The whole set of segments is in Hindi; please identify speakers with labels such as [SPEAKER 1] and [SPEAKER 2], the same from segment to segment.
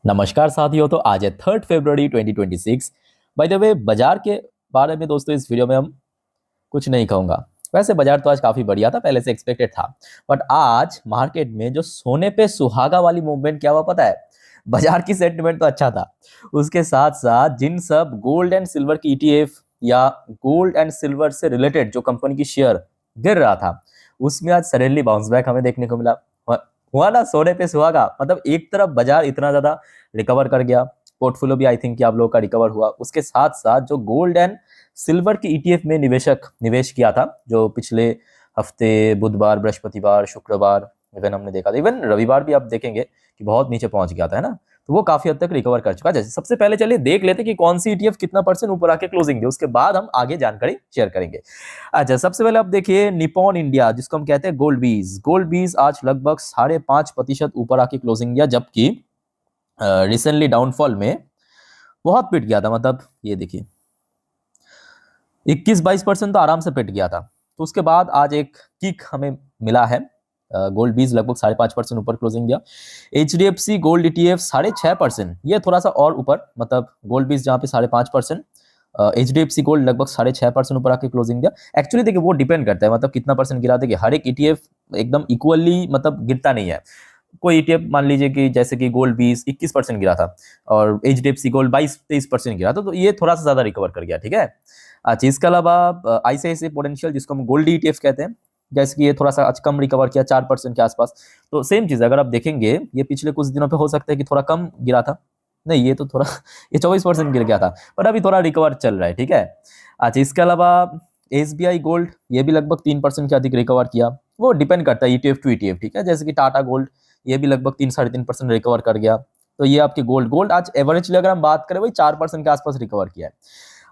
[SPEAKER 1] नमस्कार साथियों। तो आज है 3 फरवरी 2026। बाय द वे, बाजार के बारे में दोस्तों इस वीडियो में हम कुछ नहीं कहूँगा। वैसे बाजार तो आज काफ़ी बढ़िया था, पहले से एक्सपेक्टेड था। बट आज मार्केट में जो सोने पे सुहागा वाली मूवमेंट क्या हुआ पता है? बाजार की सेंटिमेंट तो अच्छा था, उसके साथ साथ जिन सब गोल्ड एंड सिल्वर की ईटीएफ या गोल्ड एंड सिल्वर से रिलेटेड जो कंपनी की शेयर गिर रहा था, उसमें आज सडनली बाउंस बैक हमें देखने को मिला। हुआ ना सोने पे सुहागा। मतलब एक तरफ बाजार इतना ज्यादा रिकवर कर गया, पोर्टफोलियो भी आई थिंक कि आप लोगों का रिकवर हुआ, उसके साथ साथ जो गोल्ड एंड सिल्वर की ईटीएफ में निवेशक निवेश किया था, जो पिछले हफ्ते बुधवार, बृहस्पतिवार, शुक्रवार इवन हमने देखा था, इवन रविवार भी आप देखेंगे कि बहुत नीचे पहुंच गया था, है ना। तो वो काफी हद तक रिकवर कर चुका है। जैसे सबसे पहले चलिए देख लेते कि कौन सी ईटीएफ कितना परसेंट ऊपर आके क्लोजिंग दी, उसके बाद हम आगे जानकारी शेयर करेंगे। अच्छा, सबसे पहले आप देखिए निपॉन इंडिया, जिसको हम कहते हैं गोल्ड बीज आज लगभग 5.5% ऊपर आके क्लोजिंग दिया, जबकि रिसेंटली डाउनफॉल में बहुत पिट गया था। मतलब ये देखिए 21-22% तो आराम से पिट गया था। तो उसके बाद आज एक किक हमें मिला है। गोल्ड बीज लगभग 5.5% ऊपर क्लोजिंग दिया। HDFC गोल्ड ETF 6.5%, ये थोड़ा सा और ऊपर, मतलब गोल्ड बीज जहाँ पे 5.5%, HDFC गोल्ड लगभग 6.5% ऊपर आके क्लोजिंग दिया। एक्चुअली देखिए वो डिपेंड करता है, मतलब कितना परसेंट गिरा। देखिए हर एक ETF एकदम इक्वली मतलब गिरता नहीं है। कोई ईटीएफ मान लीजिए कि जैसे कि गोल्ड 21% गिरा था और HDFC गोल्ड 22-23% गिरा था, तो ये थोड़ा सा ज्यादा रिकवर कर गया, ठीक है। अच्छा, इसके अलावा ICICI पोटेंशियल, जिसको हम गोल्ड ETF कहते हैं, जैसे कि ये थोड़ा सा आज कम रिकवर किया, 4% के आसपास। तो सेम चीज अगर आप देखेंगे, ये पिछले कुछ दिनों पे हो सकता है कि थोड़ा कम गिरा था, नहीं ये तो थोड़ा ये 24% गिर गया था, पर अभी थोड़ा रिकवर चल रहा है, ठीक है। अच्छा, इसके अलावा SBI गोल्ड, ये भी लगभग 3% के अधिक रिकवर किया। वो डिपेंड करता है ETF टू ETF, ठीक है। जैसे कि टाटा गोल्ड, ये भी लगभग 3-3.5% रिकवर कर गया। तो ये आपके गोल्ड आज एवरेजली अगर हम बात करें, वही 4% के आसपास रिकवर किया है।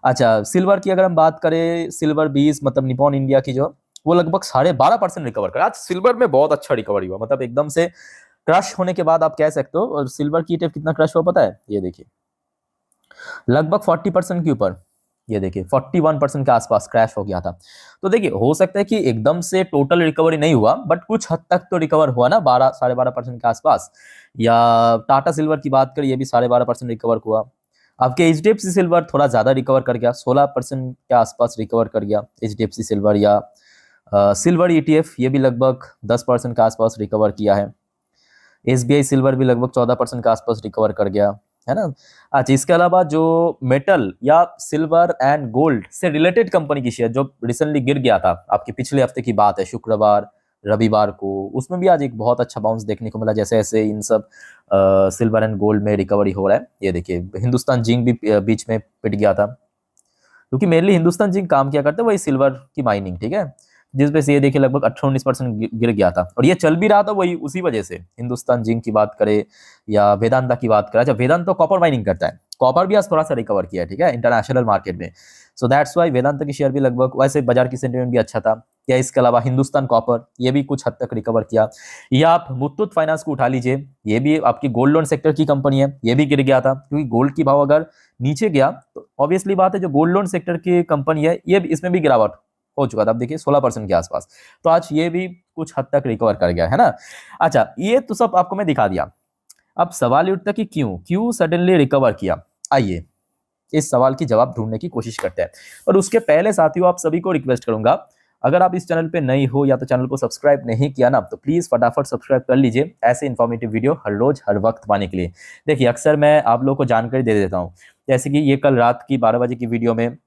[SPEAKER 1] अच्छा, सिल्वर की अगर हम बात करें, सिल्वर 20 मतलब निपॉन इंडिया की जो, वो लगभग 12.5% रिकवर कर। आज सिल्वर में बहुत अच्छा रिकवरी हुआ, मतलब एकदम से क्रश होने के बाद आप कह सकते हो। और सिल्वर की ETF कितना क्रश हुआ पता है? ये देखिए लगभग 40% के ऊपर, ये देखिए 41% के आसपास क्रैश हो गया था। तो देखिए हो सकता है कि एकदम से टोटल रिकवरी नहीं हुआ, बट कुछ हद तक तो रिकवर हुआ ना, 12-12.5% के आसपास। या टाटा सिल्वर की बात करें, ये भी 12.5% रिकवर हुआ। आपके HDFC सिल्वर थोड़ा ज्यादा रिकवर कर गया, 16% के आसपास रिकवर कर गया HDFC सिल्वर। या सिल्वर ETF, ये भी लगभग 10% के आसपास रिकवर किया है। SBI सिल्वर भी लगभग 14% के आसपास रिकवर कर गया, है ना। अच्छा, इसके अलावा जो मेटल या सिल्वर एंड गोल्ड से रिलेटेड कंपनी की शेयर जो रिसेंटली गिर गया था, आपके पिछले हफ्ते की बात है, शुक्रवार रविवार को, उसमें भी आज एक बहुत अच्छा बाउंस देखने को मिला। जैसे ऐसे इन सब सिल्वर एंड गोल्ड में रिकवरी हो रहा है। ये देखिए हिंदुस्तान जिंक भी बीच में पिट गया था, क्योंकि मेनली हिंदुस्तान जिंक काम किया करते हैं वही सिल्वर की माइनिंग, ठीक है। जिस पे से ये देखिए लगभग 18-19% गिर गया था, और ये चल भी रहा था वही उसी वजह से। हिंदुस्तान जिंक की बात करें या वेदांता की बात करें, अच्छा वेदांत तो कॉपर माइनिंग करता है, कॉपर भी आज थोड़ा सा रिकवर किया है, ठीक है, इंटरनेशनल मार्केट में। सो दैट्स वाई वेदांता की शेयर भी लगभग, वैसे बाजार की सेंटिमेंट भी अच्छा था। या इसके अलावा हिंदुस्तान कॉपर, ये भी कुछ हद तक रिकवर किया। या आप मुथूट फाइनेंस को उठा लीजिए, ये भी आपकी गोल्ड लोन सेक्टर की कंपनी है, ये भी गिर गया था, क्योंकि गोल्ड की भाव अगर नीचे गया तो ऑब्वियसली बात है, जो गोल्ड लोन सेक्टर की कंपनी है ये इसमें भी गिरावट हो चुका था। अब देखिए 16% के आसपास, तो आज ये भी कुछ हद तक रिकवर कर गया, है ना। अच्छा, ये तो सब आपको मैं दिखा दिया। अब सवाल ये उठता कि क्यों क्यों सडनली रिकवर किया। आइए इस सवाल की जवाब ढूंढने की कोशिश करते हैं। और उसके पहले साथियों, आप सभी को रिक्वेस्ट करूंगा, अगर आप इस चैनल पे नए हो या तो चैनल को सब्सक्राइब नहीं किया ना, तो प्लीज फटाफट सब्सक्राइब कर लीजिए, ऐसे इन्फॉर्मेटिव वीडियो हर रोज हर वक्त पाने के लिए। देखिए अक्सर मैं आप लोगों को जानकारी दे देता हूँ, जैसे कि ये कल रात की 12 बजे की वीडियो में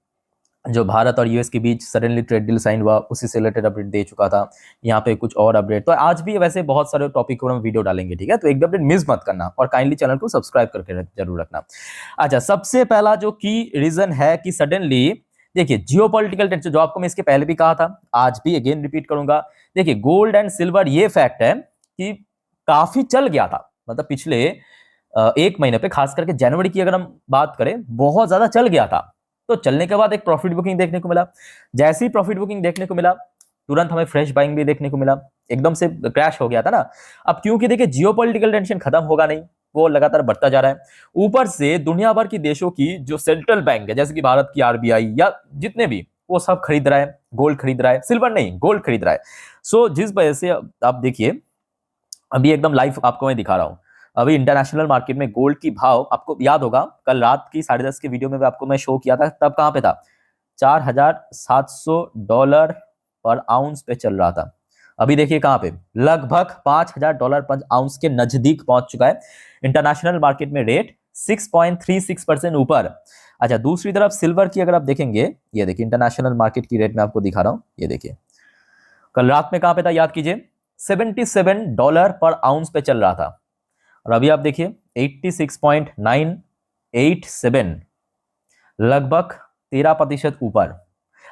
[SPEAKER 1] जो भारत और US के बीच सडनली ट्रेड डील साइन हुआ, उसी से रिलेटेड अपडेट दे चुका था। यहाँ पे कुछ और अपडेट, तो आज भी वैसे बहुत सारे टॉपिक पर हम वीडियो डालेंगे, ठीक है। तो एक भी अपडेट मिस मत करना, और काइंडली चैनल को सब्सक्राइब करके जरूर रखना। अच्छा, सबसे पहला जो की रीजन है कि सडनली, देखिए जियोपॉलिटिकल टेंशन, जो आपको मैं इसके पहले भी कहा था, आज भी अगेन रिपीट करूंगा। देखिए गोल्ड एंड सिल्वर, ये फैक्ट है कि काफी चल गया था, मतलब पिछले एक महीने पे, खास करके जनवरी की अगर हम बात करें, बहुत ज्यादा चल गया था। तो चलने के बाद एक प्रॉफिट बुकिंग देखने को मिला। जैसे ही प्रॉफिट बुकिंग देखने को मिला, तुरंत हमें फ्रेश बाइंग भी देखने को मिला, एकदम से क्रैश हो गया था ना। अब क्योंकि देखिए जियोपॉलिटिकल टेंशन खत्म होगा नहीं, वो लगातार बढ़ता जा रहा है। ऊपर से दुनिया भर की देशों की जो सेंट्रल बैंक है, जैसे कि भारत की RBI या जितने भी, वो सब खरीद रहा है, गोल्ड खरीद रहा है, सिल्वर नहीं गोल्ड खरीद रहा है। सो जिस वजह से आप देखिए, अभी एकदम लाइव आपको मैं दिखा रहा हूं, अभी इंटरनेशनल मार्केट में गोल्ड की भाव आपको याद होगा, कल रात की 10:30 के वीडियो में आपको मैं शो किया था, तब कहां पे था, $4,700 पर आउंस पे चल रहा था। अभी देखिए कहां पे, लगभग $5,000 पर आउंस के नजदीक पहुंच चुका है। इंटरनेशनल मार्केट में रेट 6.36% ऊपर। अच्छा, दूसरी तरफ सिल्वर की अगर आप देखेंगे, ये देखिए इंटरनेशनल मार्केट की रेट में आपको दिखा रहा हूं, ये देखिए कल रात में कहां पे था, याद कीजिए, $77 पर आउंस पे चल रहा था, और अभी आप देखिए 86.987, लगभग 13% ऊपर।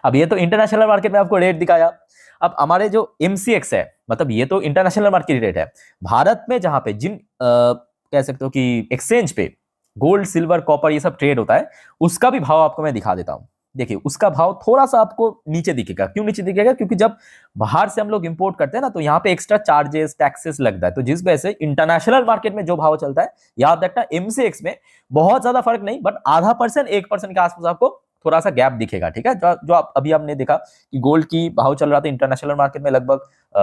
[SPEAKER 1] अब ये तो इंटरनेशनल मार्केट में आपको रेट दिखाया। अब हमारे जो MCX है, मतलब ये तो इंटरनेशनल मार्केट रेट है, भारत में जहां पे जिन कह सकते हो कि एक्सचेंज पे गोल्ड सिल्वर कॉपर ये सब ट्रेड होता है, उसका भी भाव आपको मैं दिखा देता हूं। देखिए उसका भाव थोड़ा सा आपको नीचे दिखेगा। क्यों नीचे दिखेगा? क्योंकि जब बाहर से हम लोग इंपोर्ट करते हैं ना, तो यहाँ पे एक्स्ट्रा चार्जेस टैक्सेस लगता है, तो जिस वजह से इंटरनेशनल मार्केट में जो भाव चलता है, याद रखना MCX में बहुत ज्यादा फर्क नहीं, बट आधा परसेंट 1% के आसपास आपको थोड़ा सा गैप दिखेगा। ठीक है, जो अभी आपने देखा कि गोल्ड की भाव चल रहा था इंटरनेशनल मार्केट में लगभग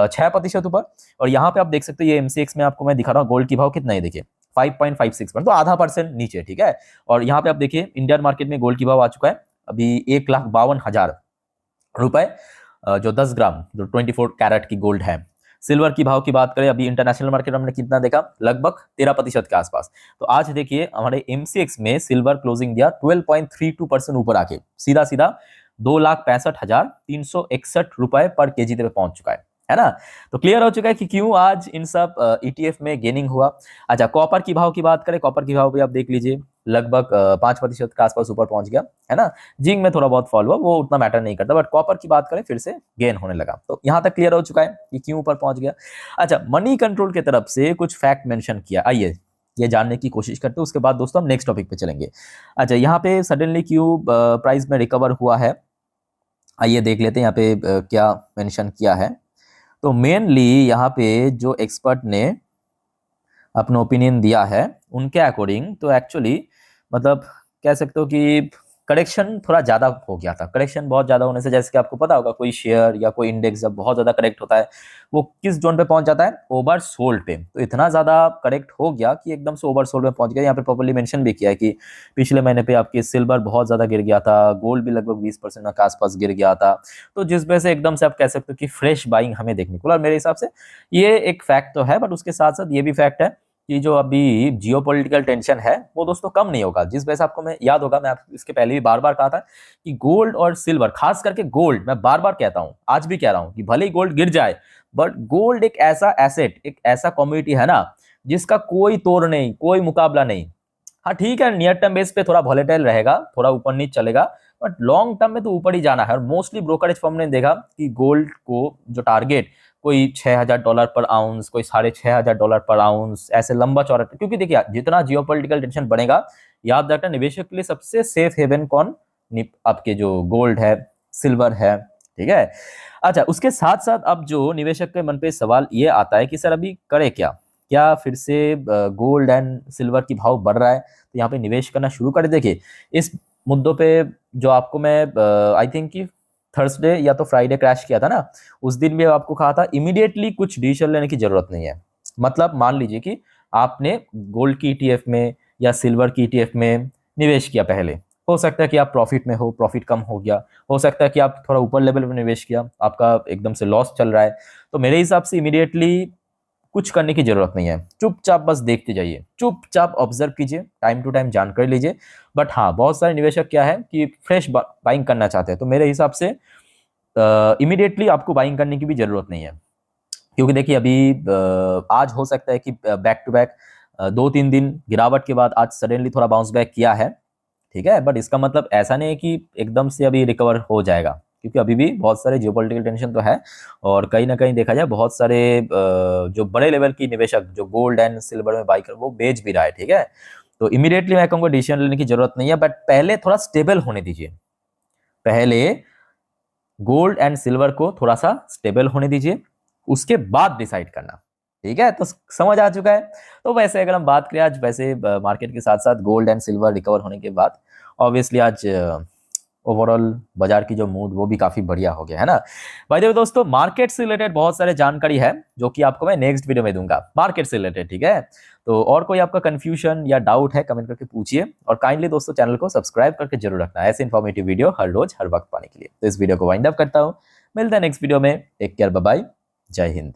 [SPEAKER 1] 6% ऊपर, और यहाँ पे आप देख सकते हो ये MCX में आपको मैं दिखा रहा हूँ गोल्ड की भाव कितना है, देखिए 5.56%, तो आधा परसेंट नीचे। ठीक है, और यहाँ पे आप देखिए इंडियन मार्केट में गोल्ड की भाव आ चुका है अभी 1,52,000 रुपए, जो 10 ग्राम जो 24 कैरेट की गोल्ड है। सिल्वर की भाव की बात करें, अभी इंटरनेशनल मार्केट में हमने कितना देखा, लगभग 13% के आसपास। तो आज देखिए हमारे MCX में सिल्वर क्लोजिंग दिया 12.32% ऊपर आके, सीधा सीधा 2,65,361 रुपए पर केजी पे पहुंच चुका है ना। तो क्लियर हो चुका है कि क्यों आज इन सब ETF में गेनिंग हुआ। अच्छा, कॉपर की भाव की बात करें, कॉपर की भाव भी आप देख लीजिए लगभग 5% के आसपास ऊपर पहुंच गया, है ना। जिंक में थोड़ा बहुत फॉल हुआ, वो उतना मैटर नहीं करता, बट कॉपर की बात करें फिर से गेन होने लगा। तो यहां तक क्लियर हो चुका है कि क्यों ऊपर पहुंच गया। अच्छा, मनी कंट्रोल की तरफ से कुछ फैक्ट मेंशन किया, आइए ये जानने की कोशिश करते हैं, उसके बाद दोस्तों हम नेक्स्ट टॉपिक पे चलेंगे। अच्छा, यहाँ पे सडनली क्यों प्राइस में रिकवर हुआ है, आइए देख लेते हैं यहाँ पे क्या मेंशन किया है। तो मेनली यहाँ पे जो एक्सपर्ट ने अपना ओपिनियन दिया है, उनके अकॉर्डिंग तो एक्चुअली मतलब कह सकते हो कि करेक्शन थोड़ा ज़्यादा हो गया था। करेक्शन बहुत ज़्यादा होने से, जैसे कि आपको पता होगा, कोई शेयर या कोई इंडेक्स जब बहुत ज़्यादा करेक्ट होता है, वो किस जोन पे पहुंच जाता है, ओवर सोल्ड पे। तो इतना ज़्यादा करेक्ट हो गया कि एकदम से ओवर सोल्ड में पहुंच गया। यहाँ पे प्रॉपर्ली मेंशन भी किया है कि पिछले महीने पे आपकी सिल्वर बहुत ज़्यादा गिर गया था, गोल्ड भी लगभग 20% के आसपास गिर गया था। तो जिस वजह से एकदम से आप कह सकते हो कि फ्रेश बाइंग हमें देखने को, और मेरे हिसाब से ये एक फैक्ट तो है, बट उसके साथ साथ ये भी फैक्ट है कि जो अभी जियोपॉलिटिकल टेंशन है वो दोस्तों कम नहीं होगा। जिस वजह से आपको मैं याद होगा, मैं इसके पहले भी बार बार कहा था कि गोल्ड और सिल्वर, खास करके गोल्ड, मैं बार बार कहता हूं, आज भी कह रहा हूं कि भले ही गोल्ड गिर जाए, बट गोल्ड एक ऐसा एसेट, एक ऐसा कमोडिटी है ना, जिसका कोई तोड़ नहीं, कोई मुकाबला नहीं। हाँ ठीक है, नियर टर्म बेस पे थोड़ा वॉलेटाइल रहेगा, थोड़ा ऊपर नीचे चलेगा, बट लॉन्ग टर्म में तो ऊपर ही जाना है। और मोस्टली ब्रोकरेज फर्म ने देखा कि गोल्ड को जो टारगेट कोई $6,000 पर आउंस, कोई $6,500 पर आउंस, ऐसे लंबा चौड़ा, क्योंकि देखिए जितना जियोपॉलिटिकल टेंशन बढ़ेगा, याद रखना निवेशक के लिए सबसे सेफ हेवन कौन, आपके जो गोल्ड है, सिल्वर है। ठीक है, अच्छा उसके साथ साथ अब जो निवेशक के मन पे सवाल ये आता है कि सर अभी करे क्या फिर से गोल्ड एंड सिल्वर की भाव बढ़ रहा है तो यहाँ पे निवेश करना शुरू कर। देखिए इस मुद्दों पे जो आपको मैं आई थिंक कि थर्सडे या तो फ्राइडे क्रैश किया था ना, उस दिन भी आपको कहा था इमीडिएटली कुछ डिसीजन लेने की जरूरत नहीं है। मतलब मान लीजिए कि आपने गोल्ड की ETF में या सिल्वर की ETF में निवेश किया, पहले हो सकता है कि आप प्रॉफिट में हो, प्रॉफिट कम हो गया, हो सकता है कि आप थोड़ा ऊपर लेवल में निवेश किया, आपका एकदम से लॉस चल रहा है, तो मेरे हिसाब से इमीडिएटली कुछ करने की जरूरत नहीं है, चुपचाप बस देखते जाइए, चुपचाप ऑब्जर्व कीजिए, टाइम टू टाइम जानकारी लीजिए। बट हाँ, बहुत सारे निवेशक क्या है कि फ्रेश बाइंग करना चाहते हैं, तो मेरे हिसाब से इमीडिएटली आपको बाइंग करने की भी जरूरत नहीं है। क्योंकि देखिए अभी आज हो सकता है कि बैक टू बैक 2-3 दिन गिरावट के बाद आज सडनली थोड़ा बाउंस बैक किया है, ठीक है, बट इसका मतलब ऐसा नहीं है कि एकदम से अभी रिकवर हो जाएगा, क्योंकि अभी भी बहुत सारे जियोपॉलिटिकल टेंशन तो है, और कहीं ना कहीं देखा जाए बहुत सारे जो बड़े लेवल की निवेशक जो गोल्ड एंड सिल्वर में बाई कर वो बेच भी रहा है। ठीक है, तो इमीडिएटली मैं कहूँगा डिसीजन लेने की जरूरत नहीं है, बट पहले थोड़ा स्टेबल होने दीजिए, पहले गोल्ड एंड सिल्वर को थोड़ा सा स्टेबल होने दीजिए, उसके बाद डिसाइड करना। ठीक है, तो समझ आ चुका है। तो वैसे अगर हम बात करें आज वैसे मार्केट के साथ साथ गोल्ड एंड सिल्वर रिकवर होने के बाद, ऑब्वियसली आज ओवरऑल बाजार की जो मूड वो भी काफी बढ़िया हो गया है ना। भाई देखो दोस्तों, मार्केट से रिलेटेड बहुत सारे जानकारी है जो कि आपको मैं नेक्स्ट वीडियो में दूंगा मार्केट से रिलेटेड, ठीक है। तो और कोई आपका कंफ्यूजन या डाउट है कमेंट करके पूछिए, और काइंडली दोस्तों चैनल को सब्सक्राइब करके जरूर रखना ऐसे इन्फॉर्मेटिव वीडियो हर रोज हर वक्त पाने के लिए। तो इस वीडियो को वाइंड अप करता हूँ, मिलता है नेक्स्ट वीडियो में। टेक केयर, बाय बाय, जय हिंद।